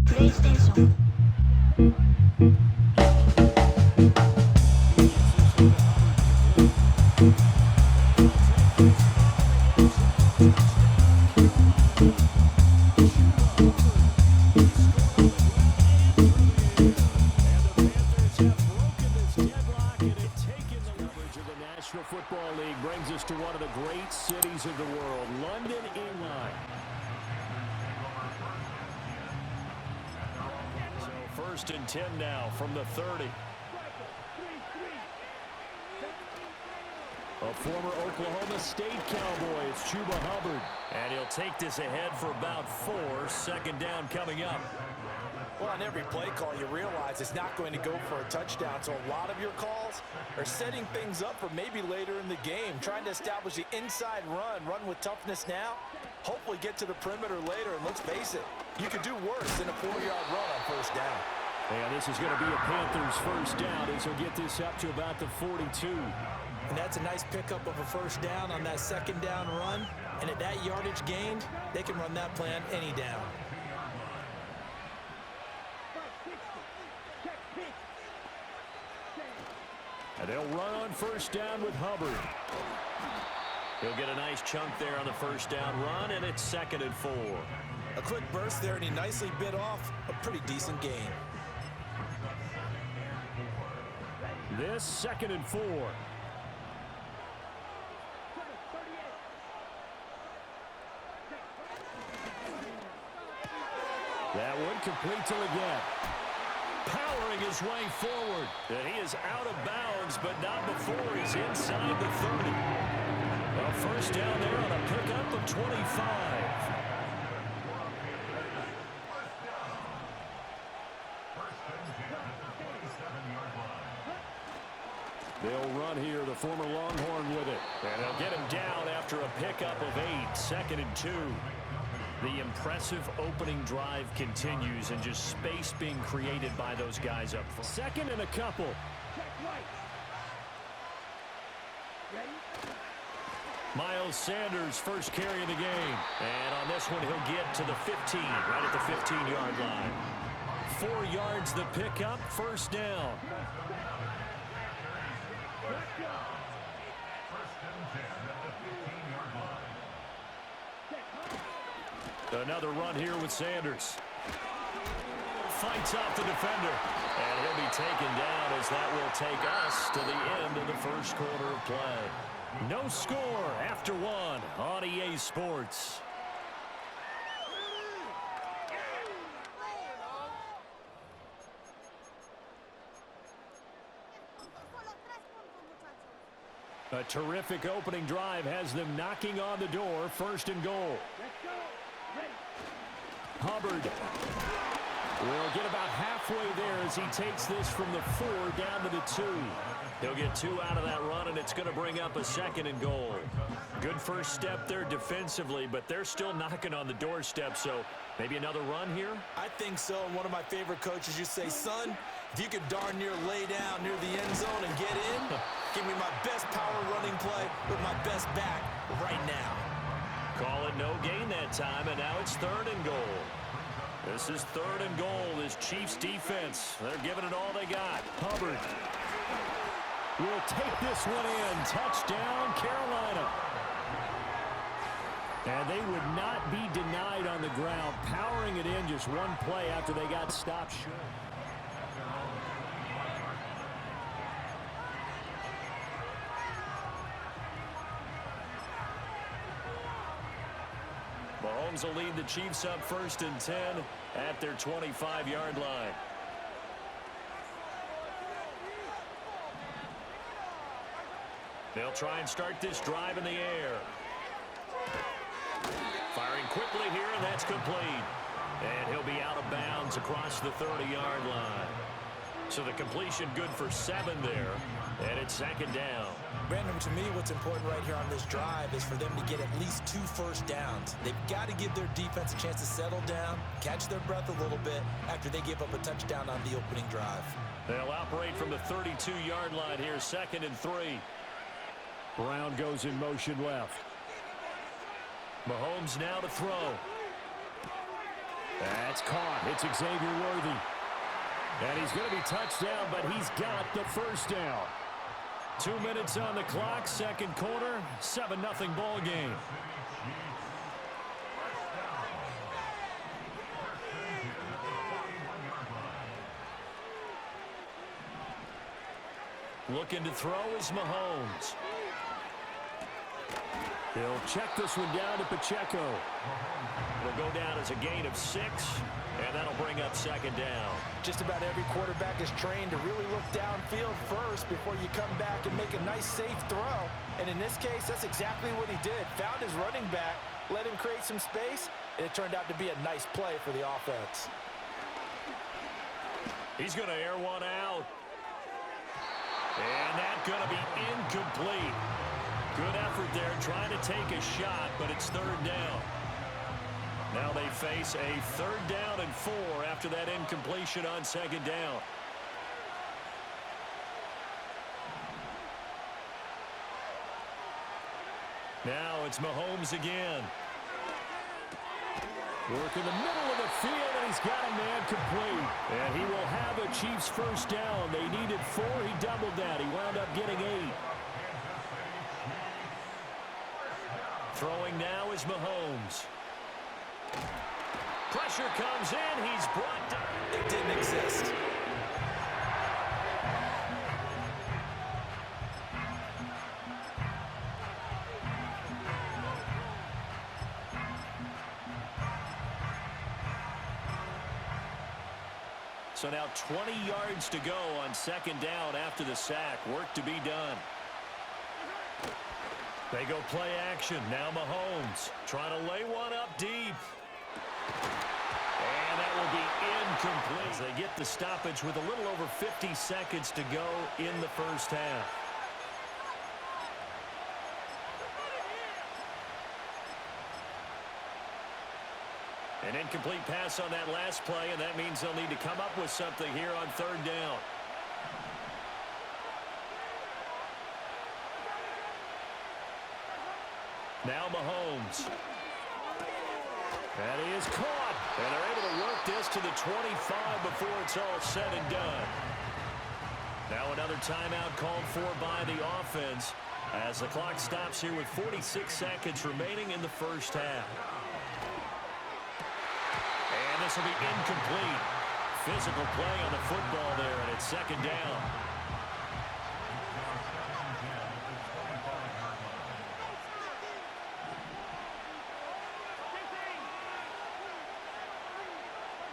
PlayStation. Football League brings us to one of the great cities of the world, London, England. So 1st and 10 now from the 30. A former Oklahoma State Cowboy, it's Chuba Hubbard. And he'll take this ahead for about 4. 2nd down coming up. Well, on every play call, you realize it's not going to go for a touchdown. So a lot of your calls are setting things up for maybe later in the game, trying to establish the inside run with toughness now, hopefully get to the perimeter later. And let's face it, you could do worse than a 4-yard run on 1st down. And this is going to be a Panthers 1st down as he'll get this up to about the 42. And that's a nice pickup of a 1st down on that 2nd down run. And at that yardage gained, they can run that plan any down. And they'll run on 1st down with Hubbard. He'll get a nice chunk there on the 1st down run, and it's 2nd and 4. A quick burst there, and he nicely bit off a pretty decent gain. This 2nd and 4. That one complete to Garnett. Powering his way forward. And he is out of bounds, but not before he's inside the 30. A 1st down there on a pickup of 25. They'll run here, the former Longhorn with it. And they'll get him down after a pickup of 8, 2nd and 2. The impressive opening drive continues, and just space being created by those guys up front. 2nd and a couple. Miles Sanders, first carry of the game. And on this one, he'll get to the 15, right at the 15-yard line. 4 yards the pickup, 1st down. Another run here with Sanders. Fights off the defender. And he'll be taken down as that will take us to the end of the 1st quarter of play. No score after 1 on EA Sports. A terrific opening drive has them knocking on the door. 1st and goal. Hubbard will get about halfway there as he takes this from the 4 down to the 2. He'll get 2 out of that run, and it's going to bring up a 2nd and goal. Good first step there defensively, but they're still knocking on the doorstep, so maybe another run here? I think so. And one of my favorite coaches, you say, son, if you could darn near lay down near the end zone and get in, give me my best power running play with my best back right now. Call it no gain that time, and now it's 3rd and goal. This is 3rd and goal. This Chiefs defense, they're giving it all they got. Hubbard will take this one in. Touchdown, Carolina. And they would not be denied on the ground, powering it in just one play after they got stopped short. Mahomes will lead the Chiefs up 1st and 10 at their 25-yard line. They'll try and start this drive in the air. Firing quickly here, and that's complete. And he'll be out of bounds across the 30-yard line. So the completion good for 7 there, and it's 2nd down. Brandon, to me, what's important right here on this drive is for them to get at least 2 first downs. They've got to give their defense a chance to settle down, catch their breath a little bit after they give up a touchdown on the opening drive. They'll operate from the 32-yard line here, 2nd and 3. Brown goes in motion left. Mahomes now to throw. That's caught. It's Xavier Worthy. And he's going to be touched down, but he's got the first down. 2 minutes on the clock, second quarter, 7-0 ball game. Looking to throw is Mahomes. He'll check this one down to Pacheco. It'll go down as a gain of 6, and that'll bring up second down. Just about every quarterback is trained to really look downfield first before you come back and make a nice, safe throw. And in this case, that's exactly what he did. Found his running back, let him create some space, and it turned out to be a nice play for the offense. He's going to air one out. And that's going to be incomplete. Good effort there trying to take a shot, but it's third down. Now they face a 3rd down and 4 after that incompletion on second down. Now it's Mahomes again. Work in the middle of the field, and he's got a man complete. And he will have a Chiefs first down. They needed 4. He doubled that. He wound up getting 8. Throwing now is Mahomes. Pressure comes in. He's brought down. It didn't exist. So now 20 yards to go on second down after the sack. Work to be done. They go play action. Now Mahomes trying to lay one up deep. And that will be incomplete. As they get the stoppage with a little over 50 seconds to go in the first half. An incomplete pass on that last play, and that means they'll need to come up with something here on third down. Now Mahomes. And he is caught. And they're able to work this to the 25 before it's all said and done. Now another timeout called for by the offense as the clock stops here with 46 seconds remaining in the first half. And this will be incomplete. Physical play on the football there, and it's second down.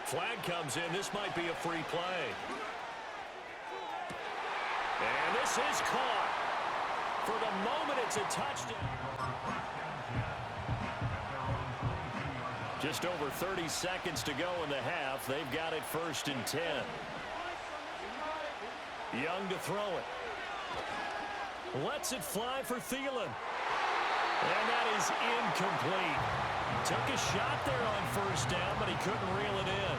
Flag comes in. This might be a free play. And this is caught. For the moment, it's a touchdown. Just over 30 seconds to go in the half. They've got it 1st and 10. Young to throw it. Lets it fly for Thielen. And that is incomplete. Took a shot there on first down, but he couldn't reel it in.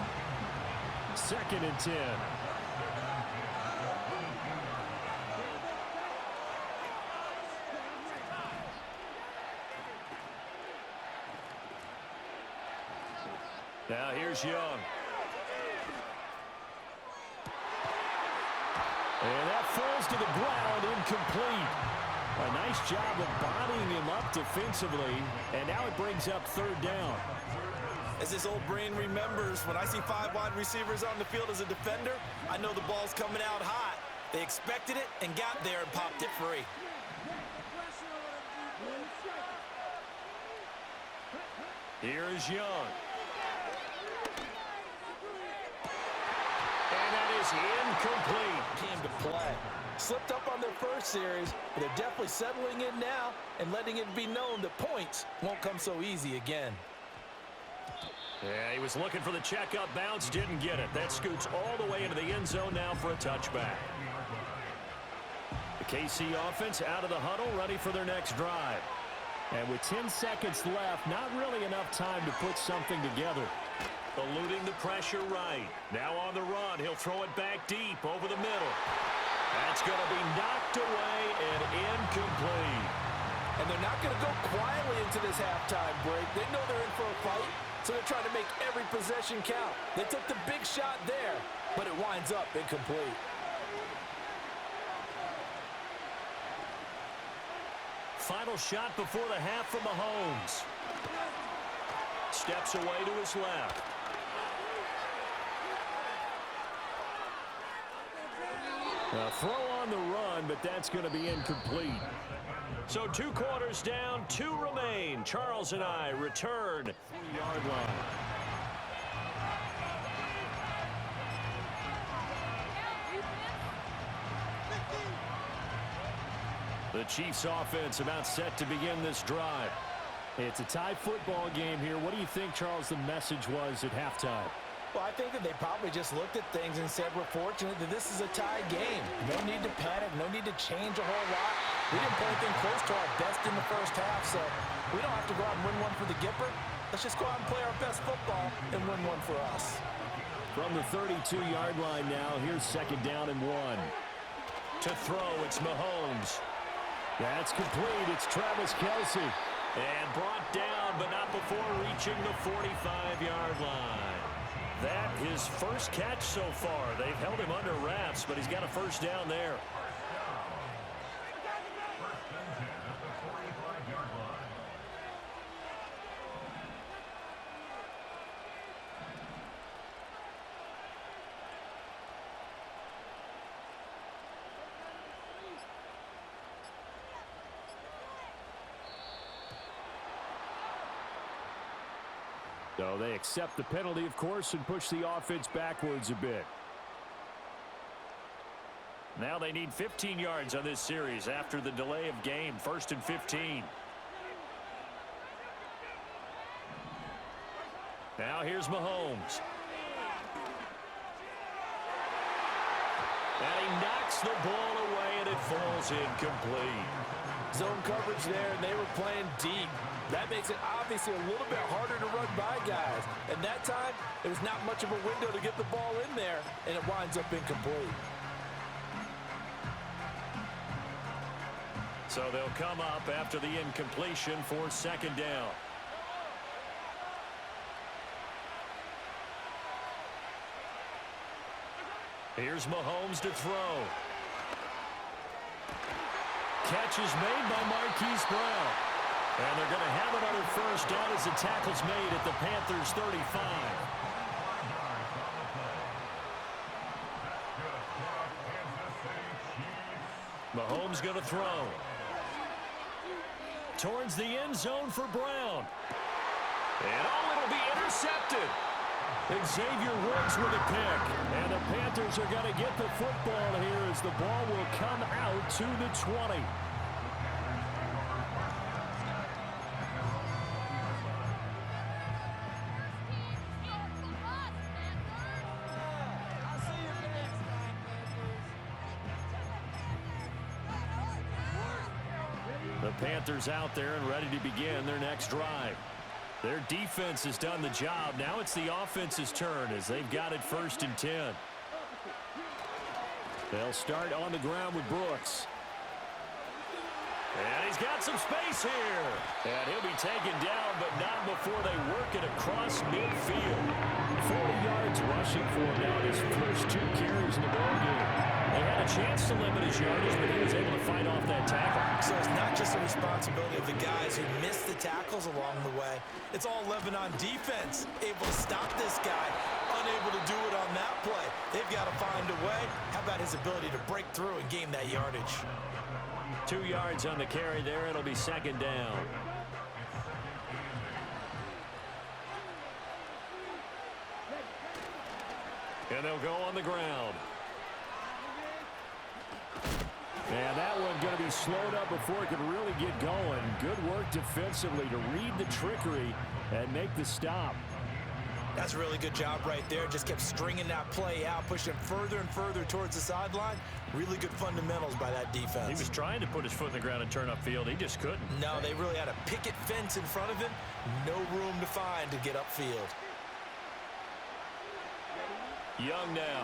2nd and 10. Now here's Young. And that falls to the ground, incomplete. A nice job of bodying him up defensively, and now it brings up third down. As this old brain remembers, when I see 5 wide receivers on the field as a defender, I know the ball's coming out hot. They expected it and got there and popped it free. Here is Young. And that is incomplete. Came to play. Slipped up on their first series, but they're definitely settling in now and letting it be known that points won't come so easy again. Yeah, he was looking for the checkup bounce, didn't get it. That scoots all the way into the end zone now for a touchback. The KC offense out of the huddle, ready for their next drive. And with 10 seconds left, not really enough time to put something together. Eluding the pressure right. Now on the run, he'll throw it back deep over the middle. That's going to be knocked away and incomplete. And they're not going to go quietly into this halftime break. They know they're in for a fight. so they're trying to make every possession count. They took the big shot there, but it winds up incomplete. Final shot before the half from Mahomes. Steps away to his left. A throw on the run, but that's going to be incomplete. So 2 quarters down, 2 remain. Charles and I return 40-yard line. The Chiefs offense about set to begin this drive. It's a tie football game here. What do you think, Charles, the message was at halftime? Well, I think that they probably just looked at things and said, we're fortunate that this is a tie game. No need to panic, no need to change a whole lot. We didn't play anything close to our best in the first half, so we don't have to go out and win one for the Gipper. Let's just go out and play our best football and win one for us. From the 32-yard line now, here's 2nd down and 1. To throw, it's Mahomes. That's complete. It's Travis Kelce. And brought down, but not before reaching the 45-yard line. That his first catch so far. They've held him under wraps, but he's got a first down there. So they accept the penalty, of course, and push the offense backwards a bit. Now they need 15 yards on this series after the delay of game. 1st and 15. Now here's Mahomes. And he knocks the ball away, and it falls incomplete. Zone coverage there, and they were playing deep. That makes it obviously a little bit harder to run by guys. And that time, there was not much of a window to get the ball in there, and it winds up incomplete. So they'll come up after the incompletion for 2nd down. Here's Mahomes to throw. Catch is made by Marquise Brown. And they're going to have another first down as the tackle's made at the Panthers' 35. Mahomes going to throw. Towards the end zone for Brown. And it'll be intercepted. Xavier Woods with a pick. And the Panthers are going to get the football here as the ball will come out to the 20. The Panthers out there and ready to begin their next drive. Their defense has done the job. Now it's the offense's turn as they've got it 1st and 10. They'll start on the ground with Brooks. And he's got some space here. And he'll be taken down, but not before they work it across midfield. 40 yards rushing for him now in his first 2 carries in the ballgame. They had a chance to limit his yardage, but he was able to fight off that tackle. So it's not just the responsibility of the guys who missed the tackles along the way. It's all Lebanon defense, able to stop this guy, unable to do it on that play. They've got to find a way. How about his ability to break through and gain that yardage? 2 yards on the carry there. It'll be 2nd down. And they'll go on the ground. And that one going to be slowed up before it could really get going. Good work defensively to read the trickery and make the stop. That's a really good job right there. Just kept stringing that play out, pushing further and further towards the sideline. Really good fundamentals by that defense. He was trying to put his foot in the ground and turn upfield. He just couldn't. No, they really had a picket fence in front of him. No room to find to get upfield. Young now.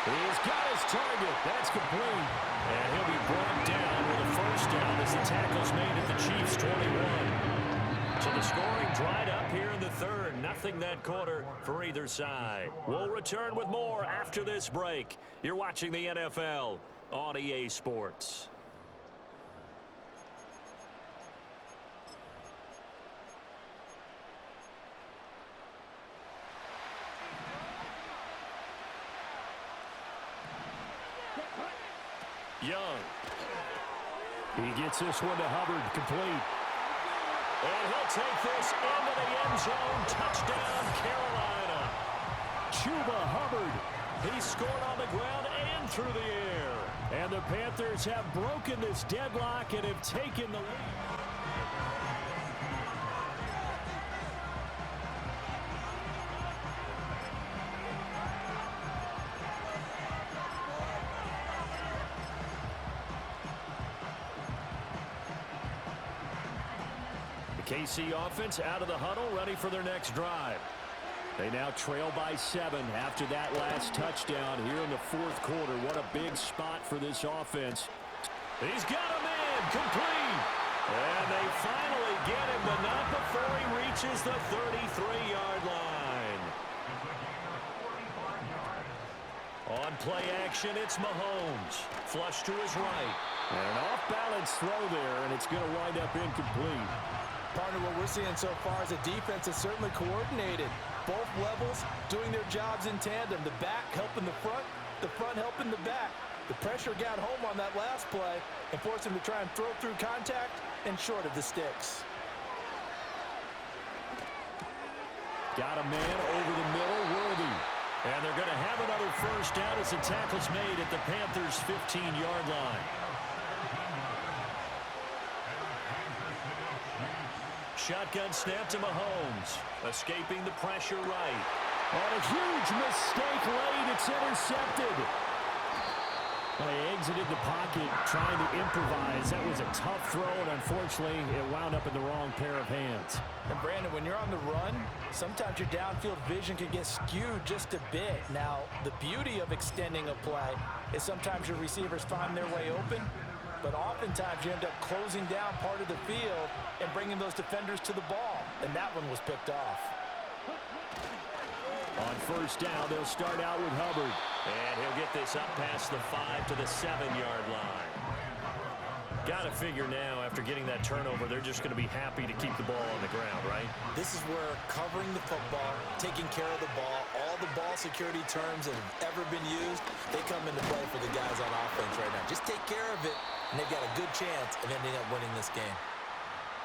He's got his target. That's complete. And he'll be brought down with a first down as the tackle's made at the Chiefs' 21. So the scoring dried up here in the third. Nothing that quarter for either side. We'll return with more after this break. You're watching the NFL on EA Sports. Young. He gets this one to Hubbard, complete. And he'll take this into the end zone. Touchdown, Carolina. Chuba Hubbard. He scored on the ground and through the air. And the Panthers have broken this deadlock and have taken the lead. KC offense out of the huddle, ready for their next drive. They now trail by 7 after that last touchdown here in the fourth quarter. What a big spot for this offense. He's got a man, complete. And they finally get him, but not before he reaches the 33-yard line. On play action, it's Mahomes. Flush to his right. And an off-balance throw there, and it's going to wind up incomplete. Partner, what we're seeing so far is a defense that's certainly coordinated. Both levels doing their jobs in tandem. The back helping the front helping the back. The pressure got home on that last play and forced him to try and throw through contact and short of the sticks. Got a man over the middle, Worthy. And they're going to have another first down as the tackle's made at the Panthers' 15-yard line. Shotgun snap to Mahomes. Escaping the pressure right. On a huge mistake late. It's intercepted. Well, he exited the pocket trying to improvise. That was a tough throw, and unfortunately, it wound up in the wrong pair of hands. And Brandon, when you're on the run, sometimes your downfield vision can get skewed just a bit. Now, the beauty of extending a play is sometimes your receivers find their way open, but oftentimes you end up closing down part of the field and bringing those defenders to the ball. And that one was picked off. On first down, they'll start out with Hubbard. And he'll get this up past the 5 to the 7-yard line. Got to figure now, after getting that turnover, they're just going to be happy to keep the ball on the ground, right? This is where covering the football, taking care of the ball, all the ball security terms that have ever been used, they come into play for the guys on offense right now. Just take care of it, and they've got a good chance of ending up winning this game.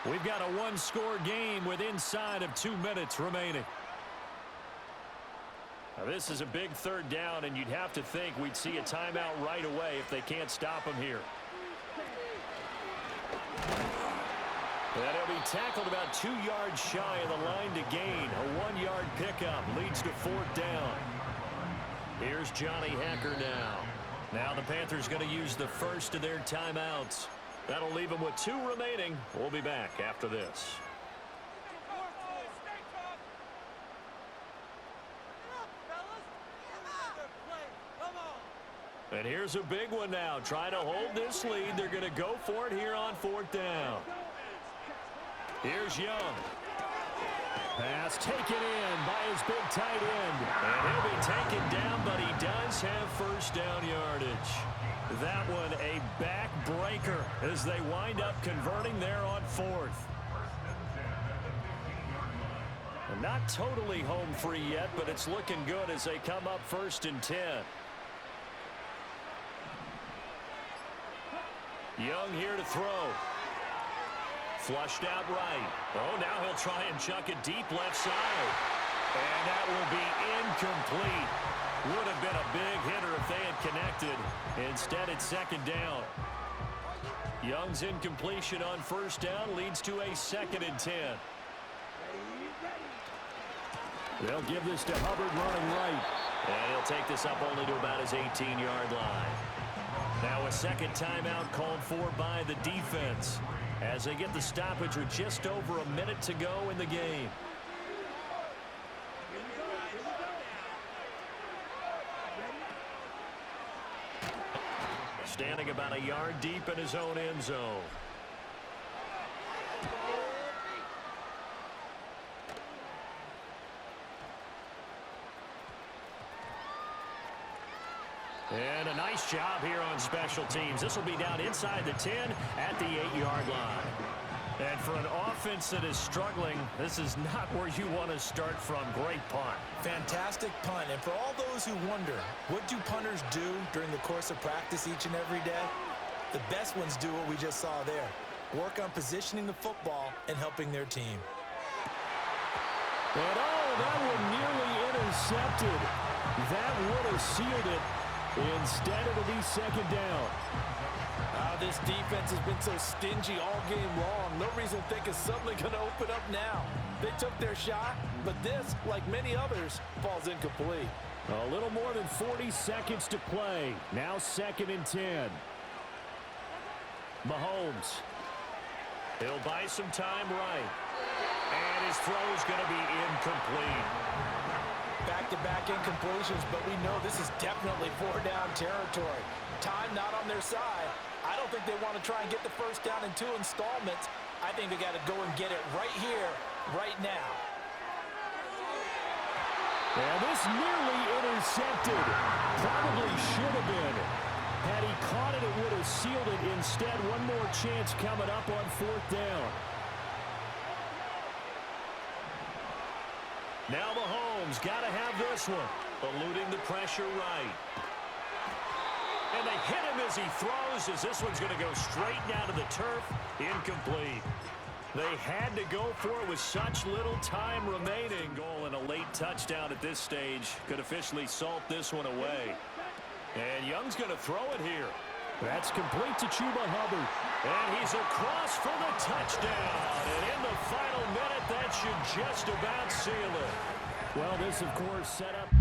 We've got a one-score game with inside of 2 minutes remaining. Now, this is a big third down, and you'd have to think we'd see a timeout right away if they can't stop him here. And he'll be tackled about 2 yards shy of the line to gain. A 1-yard pickup leads to fourth down. Here's Johnny Hacker now. Now the Panthers going to use the first of their timeouts. That'll leave them with 2 remaining. We'll be back after this. And here's a big one now. Trying to hold this lead. They're going to go for it here on fourth down. Here's Young. Pass taken in by his big tight end. And he'll be taken down, but he does have first down yardage. That one a backbreaker as they wind up converting there on fourth. And not totally home free yet, but it's looking good as they come up 1st and 10. Young here to throw. Flushed out right. Oh, now he'll try and chuck it deep left side. And that will be incomplete. Would have been a big hitter if they had connected. Instead, it's 2nd down. Young's incompletion on first down leads to a 2nd and 10. They'll give this to Hubbard running right. And he'll take this up only to about his 18-yard line. Now a second timeout called for by the defense as they get the stoppage with just over a minute to go in the game. standing about a yard deep in his own end zone. And a nice job here on special teams. This will be down inside the 10 at the 8-yard line. And for an offense that is struggling, this is not where you want to start from. Great punt. Fantastic punt. And for all those who wonder, what do punters do during the course of practice each and every day? The best ones do what we just saw there. Work on positioning the football and helping their team. And oh, that one nearly intercepted. That would have sealed it. Instead, it'll be second down. This defense has been so stingy all game long. No reason to think it's suddenly going to open up now. They took their shot, but this, like many others, falls incomplete. A little more than 40 seconds to play. Now 2nd and 10. Mahomes. He'll buy some time right. And his throw is going to be incomplete. Back-to-back incompletions, but we know this is definitely 4-down territory. Time not on their side. I don't think they want to try and get the first down in 2 installments. I think they got to go and get it right here, right now. And this nearly intercepted. Probably should have been. Had he caught it, it would have sealed it. Instead, one more chance coming up on 4th down. Now Mahomes got to have this one. Eluding the pressure right. And they hit him as he throws, as this one's going to go straight down to the turf. Incomplete. They had to go for it with such little time remaining. Goal and a late touchdown at this stage could officially salt this one away. And Young's going to throw it here. That's complete to Chuba Hubbard. And he's across for the touchdown. And in the final minute, that should just about seal it. Well, this, of course, set up